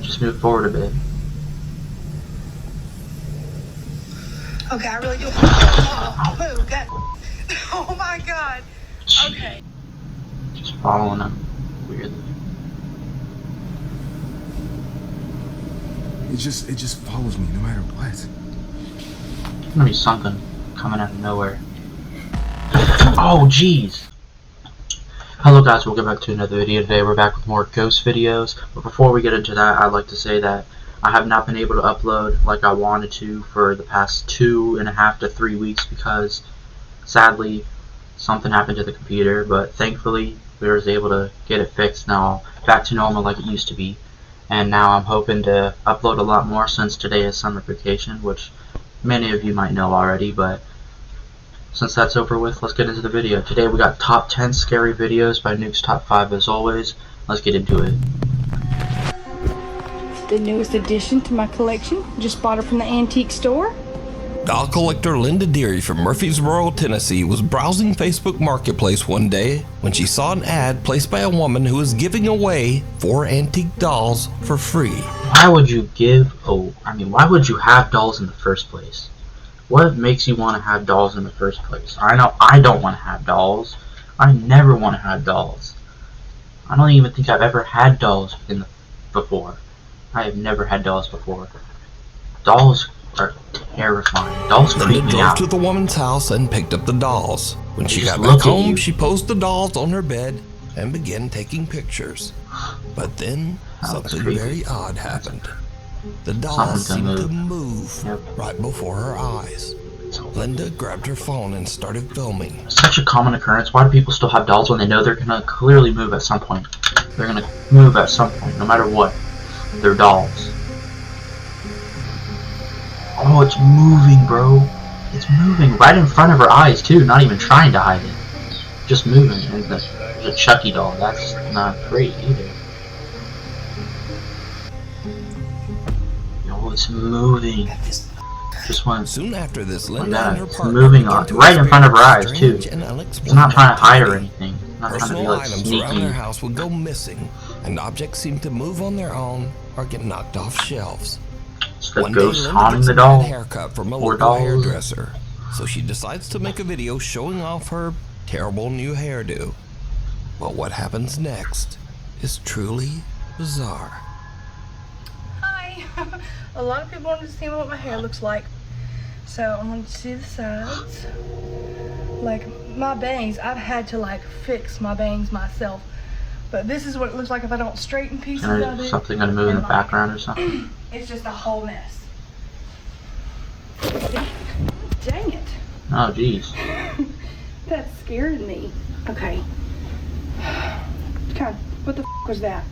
just move forward a bit. Okay, I really do. Move, God. Oh my God. Okay. Just following him weirdly. It just follows me no matter what. There's gonna be something coming out of nowhere. Oh jeez. Hello guys, welcome back to another video. Today we're back with more ghost videos. But before we get into that, I'd like to say that I have not been able to upload like I wanted to for the past 2.5 to 3 weeks because sadly something happened to the computer, but thankfully we were able to get it fixed now, back to normal like it used to be. And now I'm hoping to upload a lot more since today is summer vacation, which many of you might know already, but since that's over with, let's get into the video. Today we got top 10 scary videos by Nuke's Top 5 as always. Let's get into it. The newest addition to my collection. Just bought her from the antique store. Doll collector Linda Deary from Murfreesboro, Tennessee was browsing Facebook Marketplace one day when she saw an ad placed by a woman who was giving away 4 antique dolls for free. Why would you why would you have dolls in the first place? What makes you want to have dolls in the first place? I know I don't want to have dolls. I never want to have dolls. I don't even think I've ever had dolls before. I have never had dolls before. Dolls are terrifying. Dolls creep Linda me drove out. to the woman's house and picked up the dolls. When she Just got look back at home, you. she posed the dolls on her bed and began taking pictures. But then something creepy. very odd happened. The dolls Something seemed to to move Yep. right before her eyes. Linda grabbed her phone and started filming. Such a common occurrence. Why do people still have dolls when they know they're gonna clearly move at some point? They're gonna move at some point, no matter what. They're dolls. Oh, it's moving, bro. It's moving right in front of her eyes too. Not even trying to hide it. Just moving. And there's a Chucky doll. That's not great either. Oh, it's moving. Just one. Soon after this, Oh my Linda God, and her it's partner moving began to right in front of her eyes experience too. strange and It's not trying to hide or activity. anything. It's not trying to be Personal like items around sneaky. their house would go missing, and objects seemed to move on their own or get knocked off shelves. It's the One day, ghost Linda haunting gets the a doll. bad haircut from a Or local dolls. hairdresser, so she decides to make a video showing off her terrible new hairdo. But what happens next is truly bizarre. Hi. A lot of people wanted to see what my hair looks like. So I wanted to see the sides. Like my bangs, I've had to like fix my bangs myself. But this is what it looks like if I don't straighten pieces of Is it. something gonna move in the And, like, background or something? It's just a whole mess. Dang it. Oh jeez. That scared me. Okay. God, what the f was that?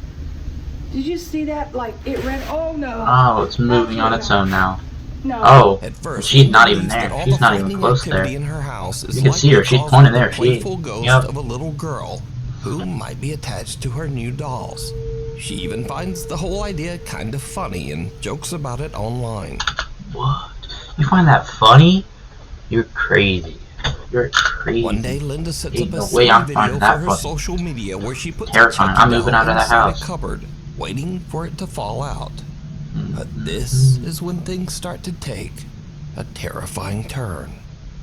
Did you see that? Like, it ran. Oh no. Oh, it's moving on its own now. No. Oh, At first, she's not Linda even believes there. that all She's the not even frightening close activity there. in her house is You can see her. likely She's caused pointing by the there. She- playful ghost yep. of a little girl who might be attached to her new dolls. She even finds the whole idea kind of funny and jokes about it online. What? You find that funny? You're crazy. You're crazy. One day, Linda sets Ain't up a no way I'm silly video finding for that her funny. social media where she puts a Terrifying. Chucky I'm moving doll out of the inside house. a cupboard, waiting for it to fall out. But this is when things start to take a terrifying turn.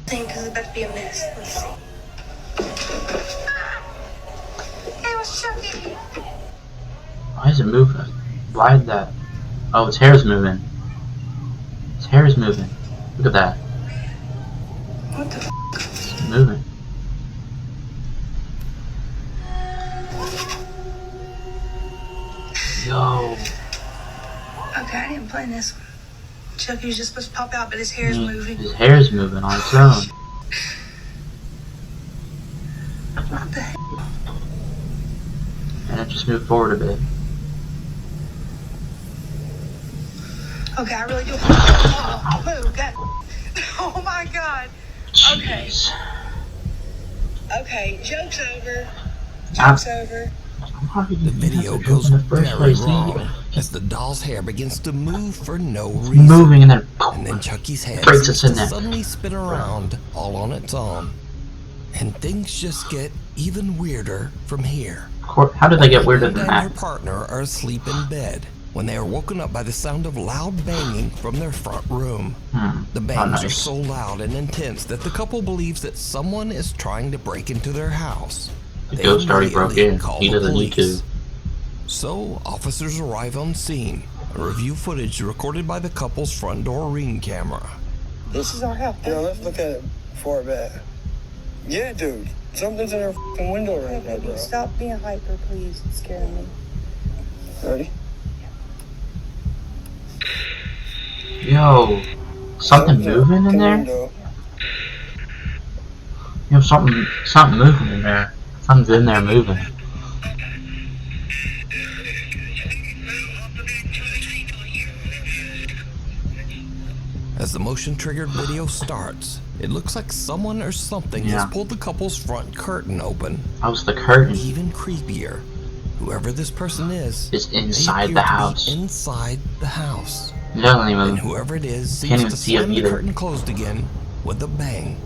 Because it's about to be a mess. Let's see. Hey, what's Chucky? Why is it moving? Why did that? Oh, its hair's moving. Its hair is moving. Look at that. What the f? It's moving. Yo. Okay, I didn't plan this one. Chucky was just supposed to pop out, but his hair's moving. His hair's moving on its own. What the heck? And it just moved forward a bit. Okay, I really do. Oh, move, God. Oh my God. Okay. Jeez. Okay, joke's over. Ah. Joke's over. Why did The you video have to joke goes in the first very place? wrong as the doll's hair begins to move for no reason. Moving and then And then Chucky's head breaks seems us in to there. suddenly spin around all on its own. And things just get even weirder from here. How did they get weirder Linda than and her that? partner are asleep in bed when they are woken up by the sound of loud banging from their front room. The bangs are so loud and intense that the couple believes that someone is trying to break into their house. The They ghost already broke immediately in. call He the doesn't need to. police. So, officers arrive on scene and review footage recorded by the couple's front door ring camera. This is our house. Let's look at it before bed. Yeah, dude. Something's in her f***ing window right now, bro. Stop being hyper, please. It's scaring me. Ready? Yo, something moving in there? Window. Yo, something moving in there. Something's in there moving. As the motion-triggered video starts, it looks like someone or something has pulled the couple's front curtain open. That was the curtain. Even creepier, whoever this person is inside they the appear to be house. Inside the house. It doesn't And even. whoever it is Can't seems even to see it slam the either. curtain closed again with a bang.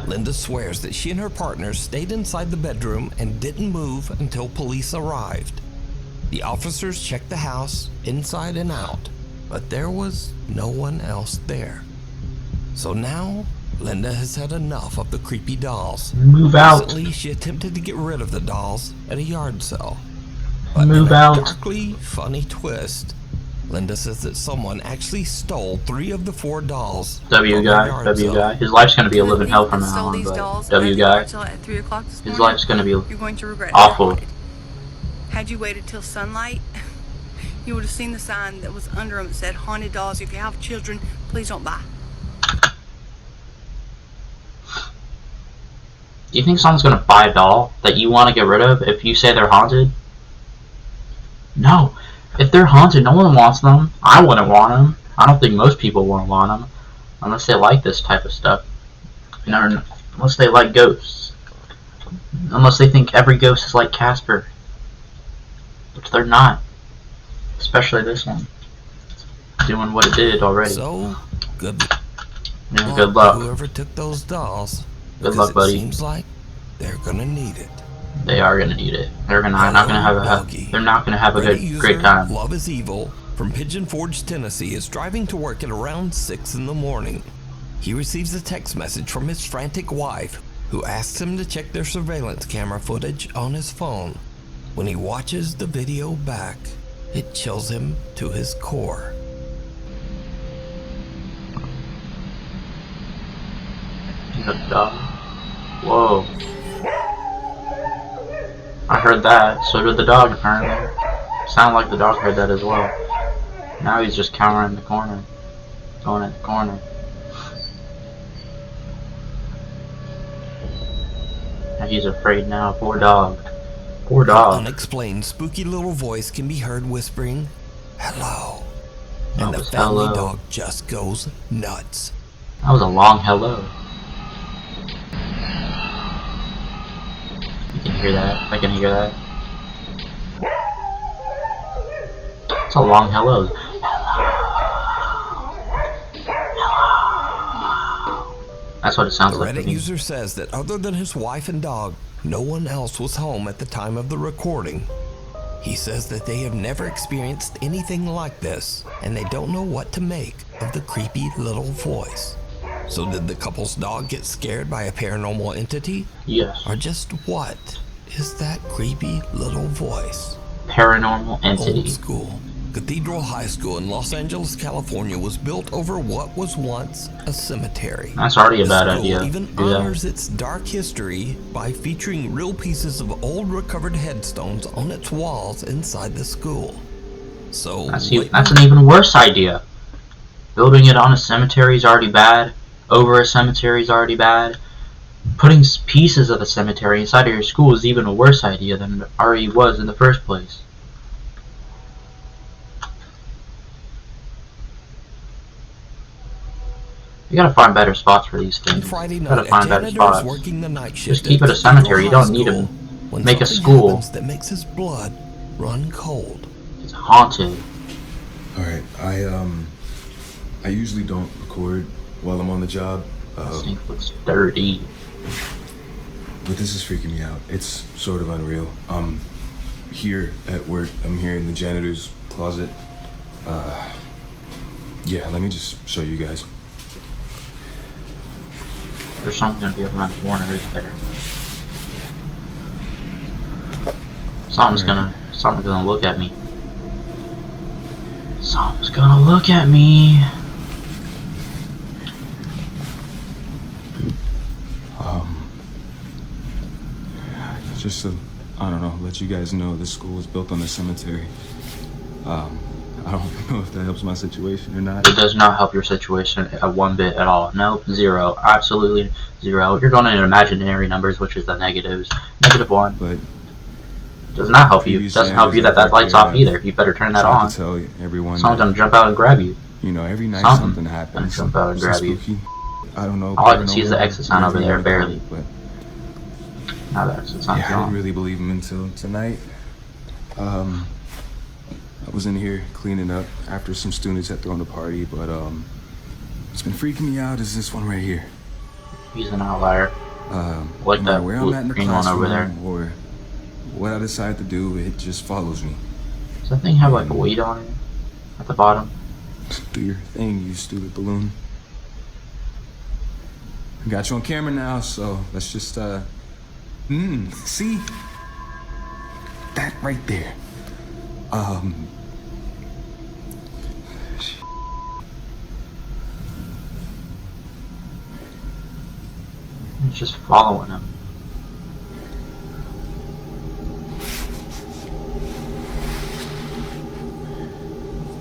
Linda swears that she and her partner stayed inside the bedroom and didn't move until police arrived. The officers checked the house inside and out, but there was no one else there. So now, Linda has had enough of the creepy dolls. Move out. Recently, she attempted to get rid of the dolls at a yard sale. But Move in a out. darkly funny twist, Linda says that someone actually stole 3 of the 4 dolls. W from the guy. yard W sale. guy. His life's gonna be a The living thief hell from that now stole on. these But dolls W at the guy. yard sale at 3 o'clock this His morning, life's gonna be you're going to regret awful. it. Had you waited till sunlight, you would have seen the sign that was under them that said, "Haunted dolls. If you have children, please don't buy." Do you think someone's gonna buy a doll that you want to get rid of if you say they're haunted? No. If they're haunted, no one wants them. I wouldn't want them. I don't think most people wouldn't want them, unless they like this type of stuff. You know, unless they like ghosts. Unless they think every ghost is like Casper, which they're not. Especially this one, doing what it did already. So, good Yeah, good luck. whoever took those dolls. Good because luck, buddy. It seems like they're gonna need it. They are gonna need it. They're not gonna have Doggy. They're not gonna have a Reddit great user time. Love is Evil from Pigeon Forge, Tennessee is driving to work at around 6 in the morning. He receives a text message from his frantic wife, who asks him to check their surveillance camera footage on his phone. When he watches the video back, it chills him to his core. The dog. Whoa. I heard that. So did the dog, apparently. Sounded like the dog heard that as well. Now he's just cowering in the corner. Going in the corner. And he's afraid now. Poor dog. Poor An dog. unexplained spooky little voice can be heard whispering, "Hello." And That the was family hello. dog just goes nuts. That was a long hello. You can hear that. I can hear that. It's a long hello. That's what it sounds The like to Reddit me. user says that other than his wife and dog, no one else was home at the time of the recording. He says that they have never experienced anything like this, and they don't know what to make of the creepy little voice. So did the couple's dog get scared by a paranormal entity? Yes. Or just what is that creepy little voice? Paranormal Old entity. school. Cathedral High School in Los Angeles, California was built over what was once a cemetery. That's already a The bad school idea. even Do that. honors its dark history by featuring real pieces of old recovered headstones on its walls inside the school. So That's an even worse idea. Building it on a cemetery is already bad. Over a cemetery is already bad. Putting pieces of a cemetery inside of your school is even a worse idea than it already was in the first place. You gotta find better spots for these things. Friday You gotta night, a find better janitor is spots. working the night shift. Just keep at it a cemetery. You Cathedral don't High need to School when make a something school. happens that makes his blood run cold. It's haunted. Alright, I usually don't record while I'm on the job, This thing looks dirty. but this is freaking me out. It's sort of unreal. here at work. I'm here in the janitor's closet. Yeah, let me just show you guys. There's something gonna be around the corner, is there? Something's gonna look at me. Something's gonna look at me. Just to, I don't know, let you guys know this school was built on a cemetery. I don't know if that helps my situation or not. It does not help your situation one bit at all. Nope, zero. Absolutely zero. You're going into imaginary numbers, which is the negatives. -1. But does not help you. Doesn't help you that that light's off either. You better turn that I on. to tell everyone Someone's that, gonna jump out and grab you. you know, every night Something something happens. jump out and Some grab you. spooky, I don't know. All I can see is the paranormal, exit sign over there, whatever you barely. wanna call it, Now that's it's But not yeah, I didn't wrong. really believe him until tonight. I was in here cleaning up after some students had thrown a party, but what's been freaking me out is this one right here. He's an outlier. Like No matter that where I'm at in the green one over there. classroom or what I decide to do, it just follows me. Does that thing have like a weight on it at the bottom? Do your thing, you stupid balloon. I got you on camera now, so let's just see that right there. It's just following him.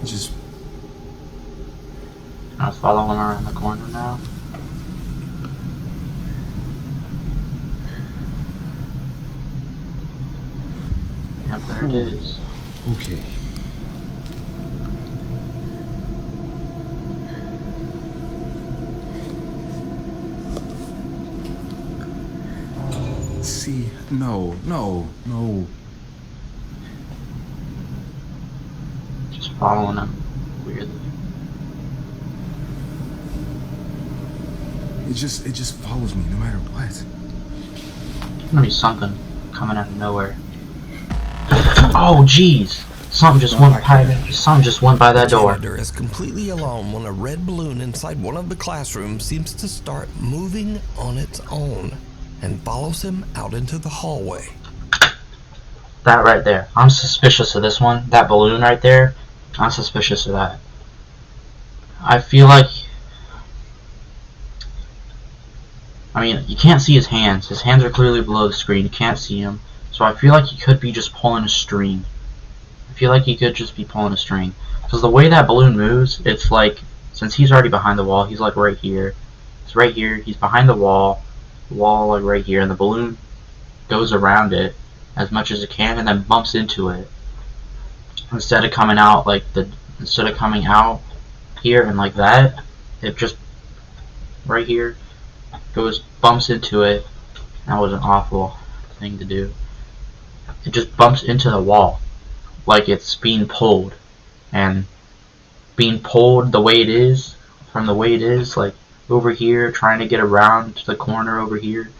Just I was following him around the corner now. Yep, there it is. okay. See, no. Just following him. Weirdly. It just follows me no matter what. There's gonna be something coming out of nowhere. Oh jeez! Something just went by that door. Janitor is completely alone when a red balloon inside one of the classrooms seems to start moving on its own and follows him out into the hallway. That right there. I'm suspicious of this one. That balloon right there. I'm suspicious of that. I feel like... I mean, you can't see his hands. His hands are clearly below the screen. You can't see him. So I feel like he could be just pulling a string. I feel like he could just be pulling a string. Because the way that balloon moves, it's like... Since he's already behind the wall, he's like right here. He's right here. He's behind the wall. The wall like right here. And the balloon goes around it as much as it can and then bumps into it. Instead of coming out like instead of coming out here and like that, it just right here bumps into it. That was an awful thing to do. It just bumps into the wall like it's being pulled, and being pulled the way it is, from the way it is, like over here trying to get around to the corner over here,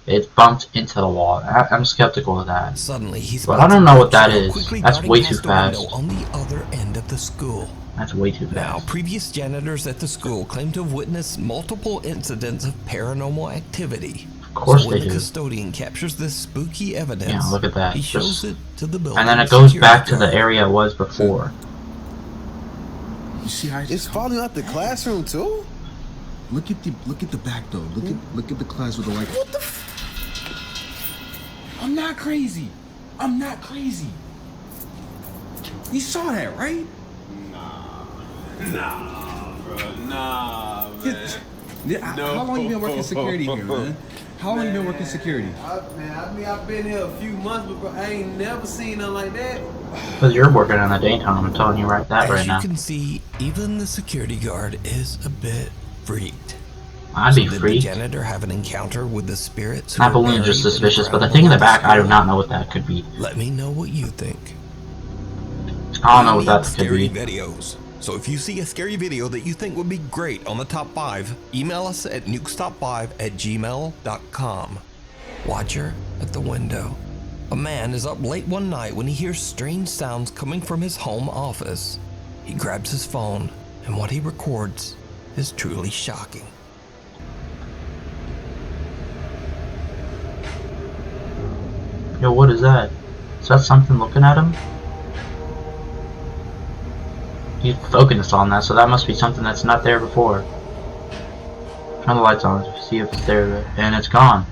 it bumped into the wall. I'm skeptical of that. Suddenly, he's But I don't know what that is. That's way too fast. On the other end of the school. That's way too fast. Now, previous janitors at the school claim to have witnessed multiple incidents of paranormal activity. Of course so they when the do. custodian captures this spooky evidence, Yeah, look at that. he shows Just- it to the building. And then it goes back to the area it was before. You see how It's falling out the classroom too? look at the back though. Look at the class with the light. What the I'm not crazy. You saw that, right? Nah, man. How long you been working security here, man? How long you been working security? I've been here a few months, but bro, I ain't never seen nothing like that. Because you're working in the daytime, I'm telling you right As right you now. can see, even the security guard is a bit freaked. I'd be Did the freaked. janitor have an encounter with the spirits? who That are balloon's just buried suspicious, but the ground thing in the below back, I do school? not know what that could be. Let me know what you think. I don't know We what that need could scary be. videos. So if you see a scary video that you think would be great on the top 5, email us at nukestop5@gmail.com. Watcher at the window. A man is up late one night when he hears strange sounds coming from his home office. He grabs his phone, and what he records is truly shocking. Yo, what is that? Is that something looking at him? He's focused on that, so that must be something that's not there before. Turn the lights on to see if it's there, and it's gone.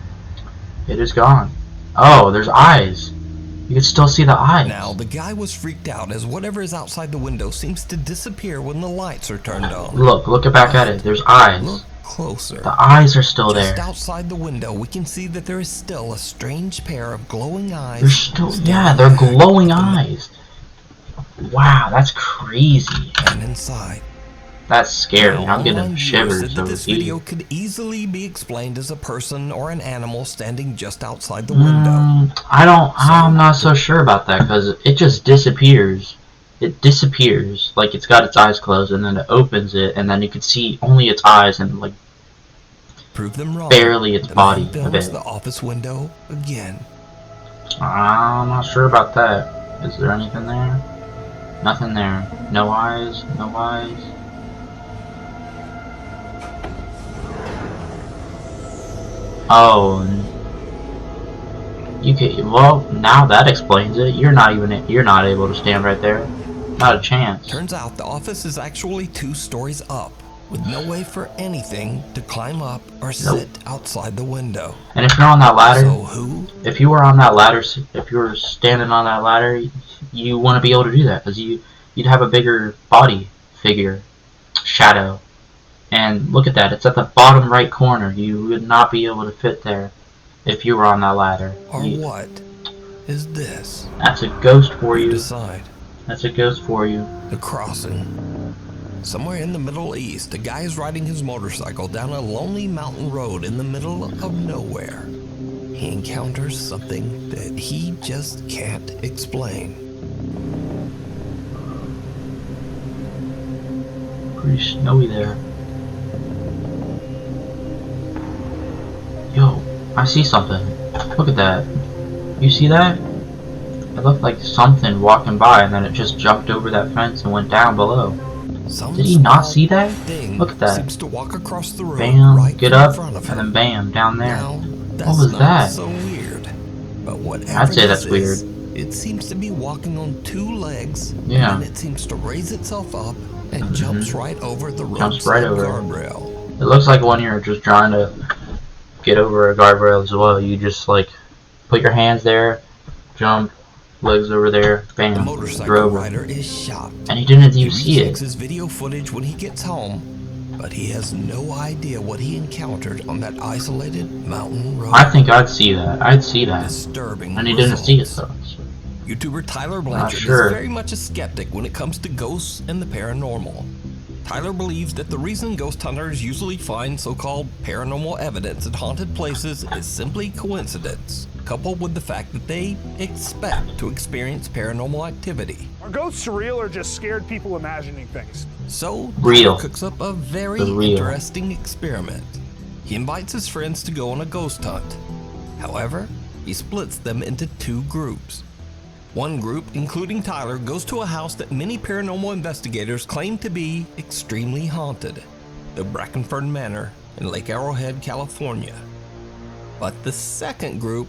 It is gone. Oh, there's eyes. You can still see the eyes. Now, the guy was freaked out as whatever is outside the window seems to disappear when the lights are turned on. Look back at it. There's eyes. Look closer. The eyes are still Just there. outside the window, we can see that there is still a strange pair of glowing eyes. They're still, yeah, they're glowing eyes. Wow, that's crazy. And inside. That's scary. I'm getting Online viewers shivers said that over this here. video could easily be explained as a person or an animal standing just outside the window. I'm not so sure about that, because it just disappears. It disappears, like it's got its eyes closed, and then it opens it, and then you can see only its eyes and like Prove them wrong. barely its The body man a films bit. the office window again. I'm not sure about that. Is there anything there? Nothing there. No eyes. No eyes. Oh, you can. Well, now that explains it. You're not able to stand right there. Not a chance. Turns out the office is actually 2 stories up, with no way for anything to climb up or sit outside the window. And if you're on that ladder, So who? if you were on that ladder, if you were standing on that ladder, you want to be able to do that because you'd have a bigger body figure, shadow. And look at that, it's at the bottom right corner. You would not be able to fit there if you were on that ladder. Or what is this? That's a ghost for You you. decide. That's a ghost for you. The Crossing. Somewhere in the Middle East, a guy is riding his motorcycle down a lonely mountain road in the middle of nowhere. He encounters something that he just can't explain. Pretty snowy there. Yo, I see something. Look at that. You see that? It looked like something walking by and then it just jumped over that fence and went down below. Some Did he not small see that? thing Look at that. seems to walk across the road Bam, right get in up, front of and him. then bam, down there. Now, that's was not that? so weird. But whatever I'd say this that's is, weird. it seems to be walking on 2 legs, Yeah. and then it seems to raise itself up and jumps right over the Jumps roadside right over it. guardrail. It looks like when you're just trying to get over a guardrail as well. You just like put your hands there, jump, legs over there, The bam, you're motorcycle over. rider is shocked. And he didn't He even see rechecks it. his video footage when he gets home, but he has no idea what he encountered on that isolated mountain road. I think I'd see that. I'd see that. Disturbing And he didn't see it results. though. YouTuber Tyler Blanchard sure. is very much a skeptic when it comes to ghosts and the paranormal. Tyler believes that the reason ghost hunters usually find so-called paranormal evidence at haunted places is simply coincidence, coupled with the fact that they expect to experience paranormal activity. Are ghosts real or just scared people imagining things? So, Real. Tyler cooks up a very The real. interesting experiment. He invites his friends to go on a ghost hunt. However, he splits them into 2 groups. One group, including Tyler, goes to a house that many paranormal investigators claim to be extremely haunted, the Brackenford Manor in Lake Arrowhead, California. But the second group,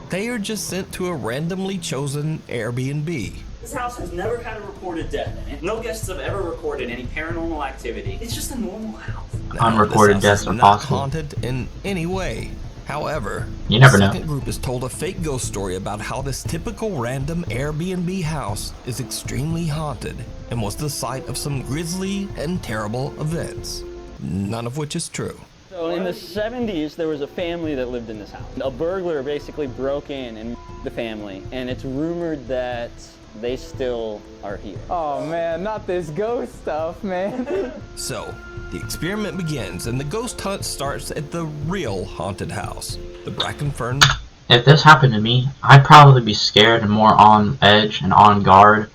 they are just sent to a randomly chosen Airbnb. This house has never had a reported death in it. No guests have ever recorded any paranormal activity. It's just a normal house. Now, Unrecorded this house deaths is are not possible. haunted in any way. However, You never the know. second group is told a fake ghost story about how this typical random Airbnb house is extremely haunted and was the site of some grisly and terrible events, none of which is true. So in the 70s, there was a family that lived in this house. A burglar basically broke in and the family, and it's rumored that they still are here. Oh man, not this ghost stuff, man. So, the experiment begins and the ghost hunt starts at the real haunted house, the Brackenfern. If this happened to me, I'd probably be scared and more on edge and on guard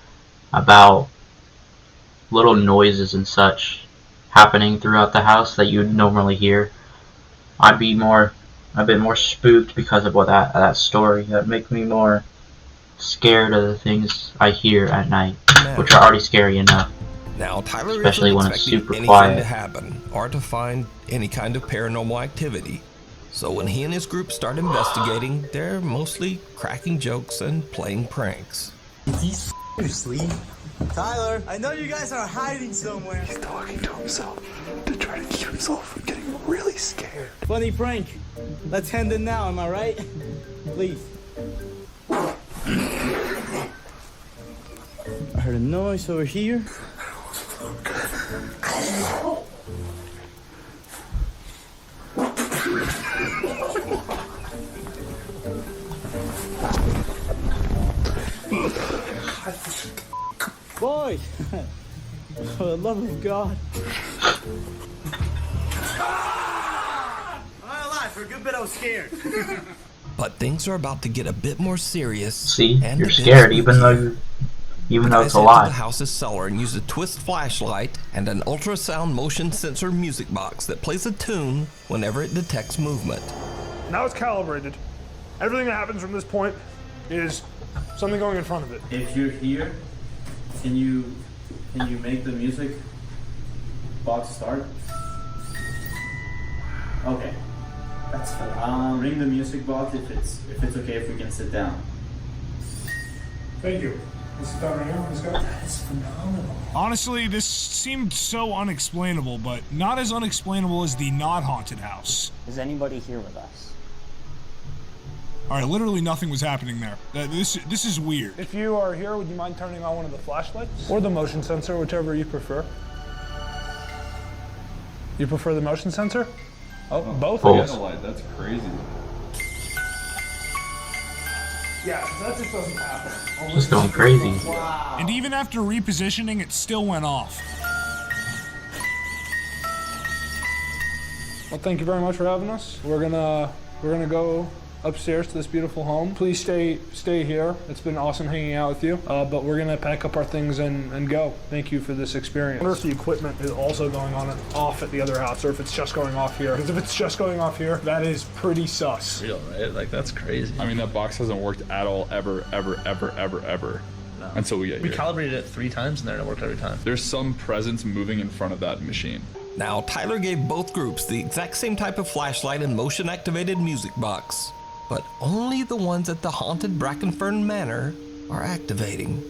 about little noises and such happening throughout the house that you'd normally hear. I'd be more I've been more spooked because of what that story. That makes me more scared of the things I hear at night, which are already scary enough. Now, Tyler Especially isn't when it's expecting super anything quiet. to happen or to find any kind of paranormal activity. So when he and his group start investigating, they're mostly cracking jokes and playing pranks. He's asleep. Tyler, I know you guys are hiding somewhere. He's talking to himself to try to keep himself from getting really scared. Funny prank. Let's end it now, am I right? Please. I heard a noise over here. Boy! For the love of God. I'm not alive. For a good bit I was scared. But things are about to get a bit more serious. See, and you're a bit scared spooky. even though it's a Guys head to lie. the house's cellar and use a twist flashlight and an ultrasound motion sensor music box that plays a tune whenever it detects movement. Now it's calibrated. Everything that happens from this point is something going in front of it. If you're here, can you make the music box start? Okay, that's fine. Ring the music box if it's okay if we can sit down. Thank you. Let's sit down right now. Let's go. That is phenomenal. Honestly, this seemed so unexplainable, but not as unexplainable as the not haunted house. Is anybody here with us? All right, literally nothing was happening there. This is weird. If you are here, would you mind turning on one of the flashlights or the motion sensor, whichever you prefer? You prefer the motion sensor? Oh, both. Both. That's crazy. Yeah, that just doesn't happen. Just going crazy. Wow. And even after repositioning, it still went off. Well, thank you very much for having us. We're gonna go upstairs to this beautiful home. Please stay here. It's been awesome hanging out with you. But we're gonna pack up our things and go. Thank you for this experience. I wonder if the equipment is also going on and off at the other house, or if it's just going off here. Because if it's just going off here, that is pretty sus. Real, right? Like, that's crazy. I mean, that box hasn't worked at all, ever. No. Until we get We here. calibrated it 3 times and then it worked every time. There's some presence moving in front of that machine. Now, Tyler gave both groups the exact same type of flashlight and motion-activated music box, but only the ones at the haunted Brackenfern Manor are activating.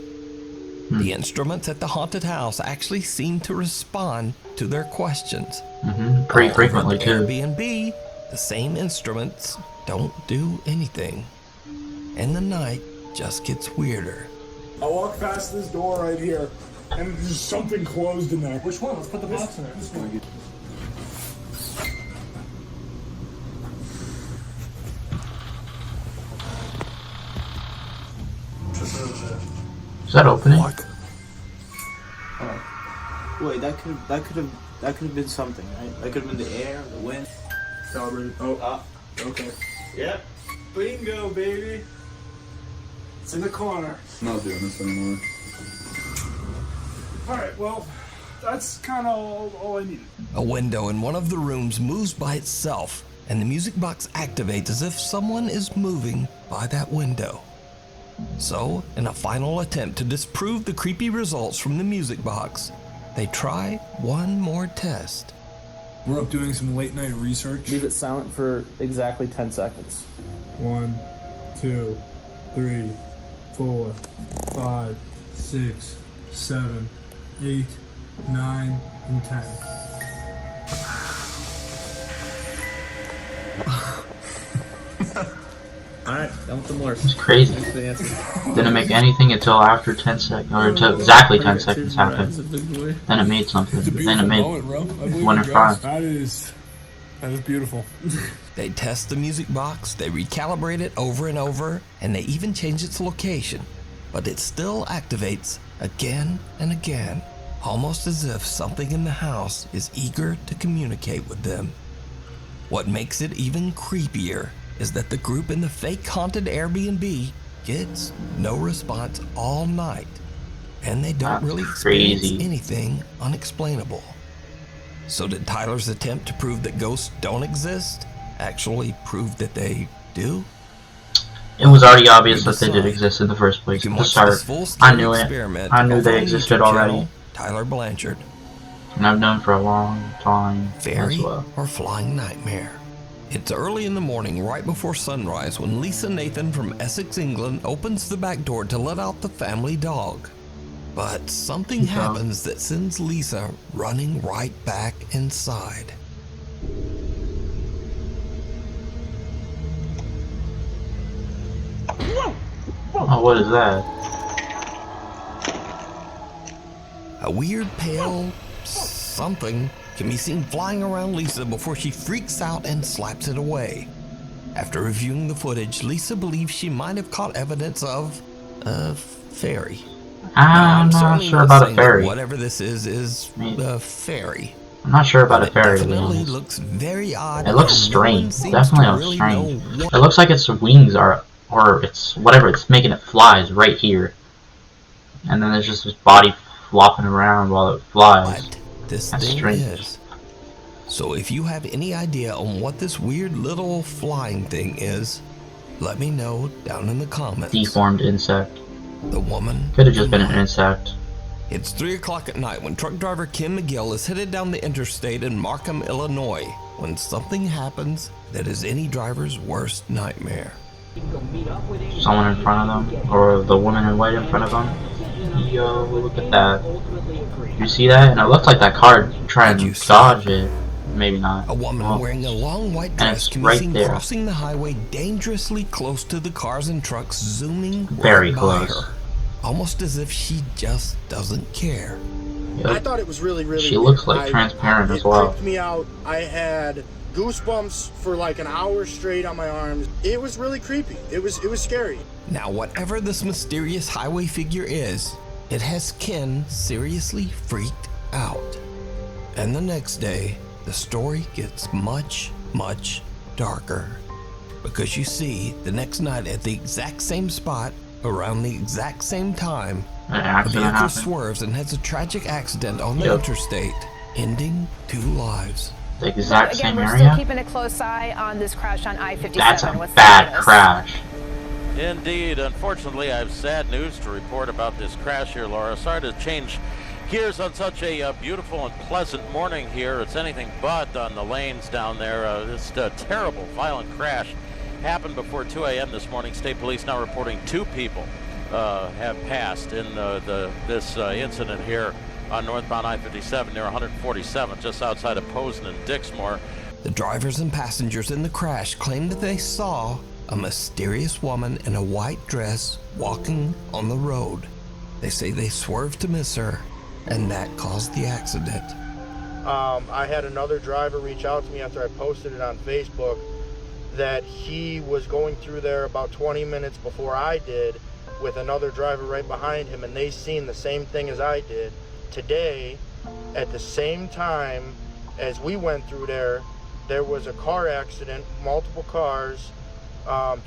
The instruments at the haunted house actually seem to respond to their questions. Pretty Over frequently at the too. Airbnb, the same instruments don't do anything. And the night just gets weirder. I walk past this door right here, and there's something closed in there. Which one? Let's put the box in there. This one. Is that opening? Wait, that could have been something, right? That could have been the air, the wind. Calibrated. Oh, okay. Yep. Bingo, baby. It's in the corner. I'm not doing this anymore. All right, well, that's kind of all I needed. A window in one of the rooms moves by itself, and the music box activates as if someone is moving by that window. So, in a final attempt to disprove the creepy results from the music box, they try one more test. We're up doing some late night research. Leave it silent for exactly 10 seconds. 1, 2, 3, 4, 5, 6, 7, 8, 9, and 10. Alright, done with the more. It's crazy. Thanks for the answer. Didn't make anything until after 10 seconds, or until exactly 10 seconds happened. Then it made something. Then it made one in front. That is beautiful. They test the music box, they recalibrate it over and over, and they even change its location. But it still activates again and again, almost as if something in the house is eager to communicate with them. What makes it even creepier is that the group in the fake haunted Airbnb gets no response all night, and they don't really experience anything unexplainable. So did Tyler's attempt to prove that ghosts don't exist actually prove that they do? It was already obvious that they did exist in the first place. At the start, I knew it. I knew they existed already. Tyler Blanchard. And I've known for a long time Fairy as well. or flying nightmare? It's early in the morning, right before sunrise, when Lisa Nathan from Essex, England, opens the back door to let out the family dog. But something happens that sends Lisa running right back inside. Oh, what is that? A weird pale something can be seen flying around Lisa before she freaks out and slaps it away. After reviewing the footage, Lisa believes she might have caught evidence of a fairy. I'm not sure about a fairy. Whatever this is a fairy. I'm not sure about a fairy. It definitely looks very odd. It looks strange. Definitely looks strange. It looks like its wings are, or it's whatever it's making it flies right here, and then there's just this body flopping around while it flies. But this That's thing strange. is. So if you have any idea on what this weird little flying thing is, let me know down in the comments. Deformed insect. The woman Could have just been an insect. It's 3 o'clock at night when truck driver Kim McGill is headed down the interstate in Markham, Illinois, when something happens that is any driver's worst nightmare. Someone in front of them, or the woman in white in front of them. Yo, look at that. You see that? And it looked like that car trying to dodge it. Maybe not. A woman wearing a long white and dress it's can be right seen there. crossing the highway dangerously close to the cars and trucks zooming Very right by close. her, almost as if she just doesn't care. I thought it was really She weird. looks like transparent as well. It creeped me out. I had goosebumps for like an hour straight on my arms. It was really creepy. It was scary. Now, whatever this mysterious highway figure is, it has Ken seriously freaked out. And the next day, the story gets much, much darker. Because you see, the next night at the exact same spot, around the exact same time, An a accident vehicle happened. swerves and has a tragic accident on the Yep. interstate, ending 2 lives. The exact Again, same we're area? still keeping a close eye on this crash on I-57. That's a What's the bad status? crash. Indeed. Unfortunately, I have sad news to report about this crash here, Laura. Sorry to change gears on such a beautiful and pleasant morning here. It's anything but on the lanes down there. This terrible, violent crash happened before 2 a.m. this morning. State police now reporting 2 people have passed in this incident here on northbound I-57 near 147, just outside of Posen and Dixmoor. The drivers and passengers in the crash claimed that they saw a mysterious woman in a white dress walking on the road. They say they swerved to miss her, and that caused the accident. I had another driver reach out to me after I posted it on Facebook that he was going through there about 20 minutes before I did with another driver right behind him, and they seen the same thing as I did. Today, at the same time as we went through there, there was a car accident, multiple cars.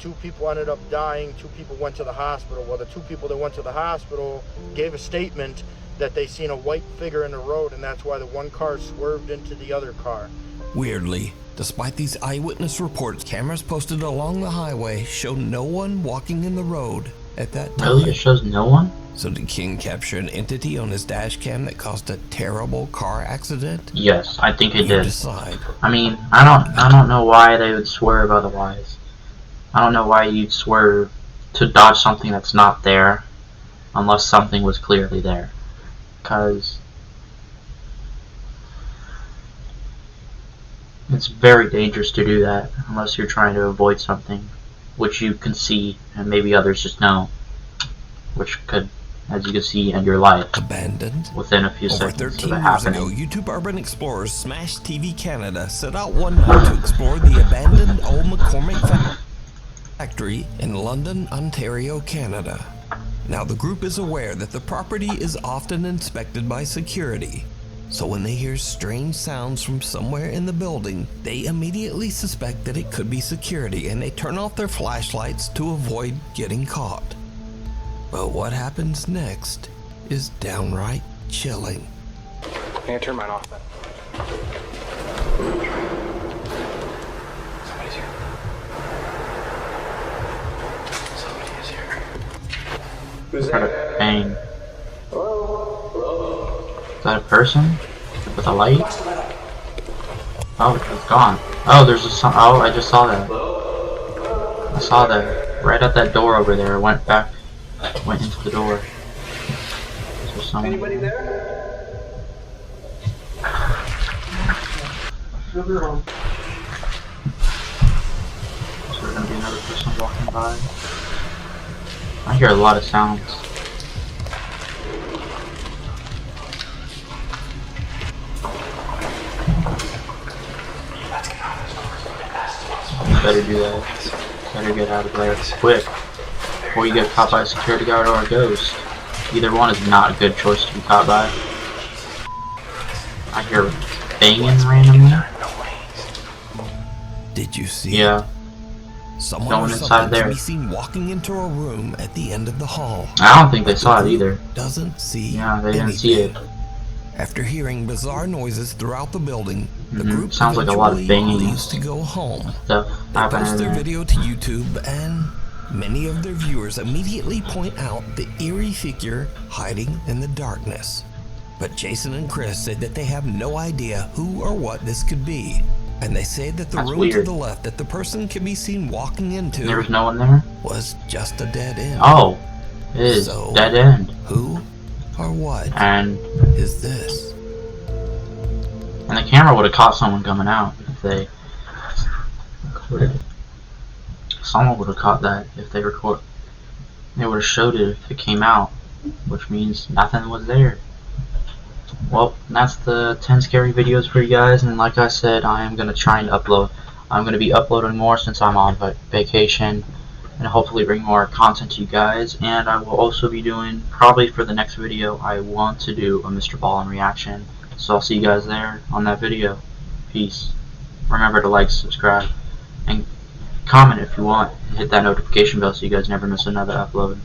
2 people ended up dying, 2 people went to the hospital. Well, the 2 people that went to the hospital gave a statement that they seen a white figure in the road, and that's why the one car swerved into the other car. Weirdly, despite these eyewitness reports, cameras posted along the highway show no one walking in the road at that time. Really? It shows no one? So did King capture an entity on his dash cam that caused a terrible car accident? Yes, I think it You did. decide. I mean, I don't know why they would swerve otherwise. I don't know why you'd swerve to dodge something that's not there, unless something was clearly there. Because it's very dangerous to do that, unless you're trying to avoid something, which you can see, and maybe others just know, which could, as you can see, end your life. Abandoned? Within a few Over seconds of 13 it years happening. ago, YouTube urban explorers Smash TV Canada set out one night to explore the abandoned old McCormick factory in London, Ontario, Canada. Now, the group is aware that the property is often inspected by security, so when they hear strange sounds from somewhere in the building, they immediately suspect that it could be security, and they turn off their flashlights to avoid getting caught. But what happens next is downright chilling. Can I turn mine off then? Somebody Heard a bang. Is that a person? With a light? Oh, it's gone. Oh, there's a sun. Oh, I just saw that. I saw that. Right at that door over there. Went back. Went into the door. Is there someone? Anybody there? Is there gonna be another person walking by? I hear a lot of sounds. Better do that. Better get out of there quick before you get caught by a security guard or a ghost. Either one is not a good choice to be caught by. I hear banging randomly. Did you see? Yeah. Someone Going or inside something there. can be seen walking into a room at the end of the hall. I don't think they saw it either. Doesn't see. Yeah, they didn't see it. After hearing bizarre noises throughout the building, the group Sounds like a lot of eventually banging leaves to go home. stuff They happening post in their there. video to YouTube, and many of their viewers immediately point out the eerie figure hiding in the darkness. But Jason and Chris said that they have no idea who or what this could be, and they say that the That's room weird. to the left that the person can be seen walking into There was no one there? was just a dead end. Oh, it is So, dead end. Who or what And is this? And the camera would have caught someone coming out if they recorded it. Someone would have caught that if they record. They would have showed it if it came out, which means nothing was there. Well, that's the 10 scary videos for you guys, and like I said, I am gonna try and upload. I'm gonna be uploading more since I'm on vacation, and hopefully bring more content to you guys. And I will also be doing, probably for the next video, I want to do a Mr. Ballin reaction. So I'll see you guys there on that video. Peace. Remember to like, subscribe, and comment if you want. And hit that notification bell so you guys never miss another upload.